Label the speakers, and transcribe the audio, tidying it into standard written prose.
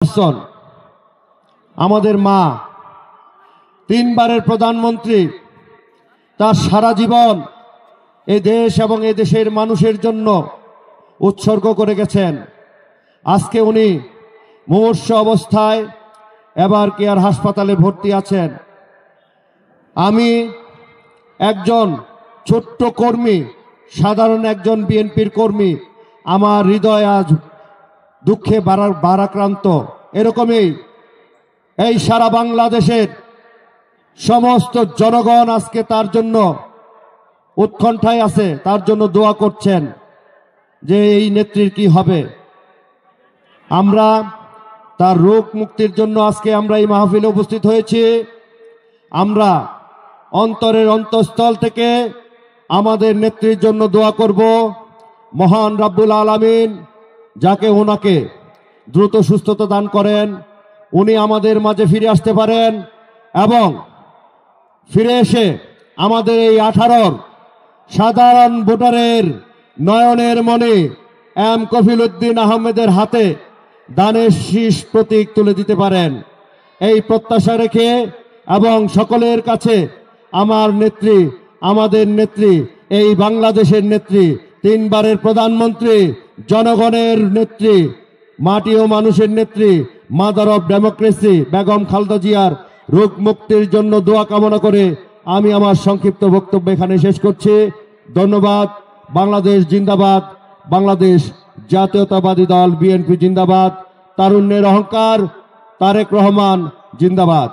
Speaker 1: Person আমাদের মা তিনবারের প্রধানমন্ত্রী তার সারা জীবন এই দেশ এবং এই দেশের মানুষের জন্য উৎসর্গ করে গেছেন। আজকে উনি মুমূর্ষ অবস্থায় এবার কেয়ার হাসপাতালে ভর্তি আছেন। আমি একজন ছোট্ট কর্মী, সাধারণ একজন বিএনপির কর্মী, আমার হৃদয় আজ দুঃখে ভারাক্রান্ত। এরকমই এই সারা বাংলাদেশের সমস্ত জনগণ আজকে তার জন্য উৎকণ্ঠায় আছে, তার জন্য দোয়া করছেন যে এই নেত্রীর কি হবে। আমরা তার রোগ মুক্তির জন্য আজকে আমরা এই মাহফিলে উপস্থিত হয়েছি। আমরা অন্তরের অন্তঃস্থল থেকে আমাদের নেত্রীর জন্য দোয়া করব। মহান রাব্বুল আলামিন যাকে ওনাকে দ্রুত সুস্থতা দান করেন, উনি আমাদের মাঝে ফিরে আসতে পারেন এবং ফিরে এসে আমাদের এই 18 সাধারণ ভোটারের নয়নের মনে এম কফিল উদ্দিন আহমেদের হাতে দানের শীষ প্রতীক তুলে দিতে পারেন। এই প্রত্যাশা রেখে এবং সকলের কাছে আমার নেত্রী, আমাদের নেত্রী, এই বাংলাদেশের নেত্রী, তিনবারের প্রধানমন্ত্রী, জনগণের নেত্রী, মাটি ও মানুষের নেত্রী, mother of democracy Begum Khaleda জিয়ার রোগ মুক্তির জন্য দোয়া কামনা করে আমি আমার সংক্ষিপ্ত বক্তব্য এখানে শেষ করছি। ধন্যবাদ। বাংলাদেশ জিন্দাবাদ, বাংলাদেশ জাতীয়তাবাদী দল বিএনপি জিন্দাবাদ, তারুণ্যের অহংকার তারেক রহমান জিন্দাবাদ।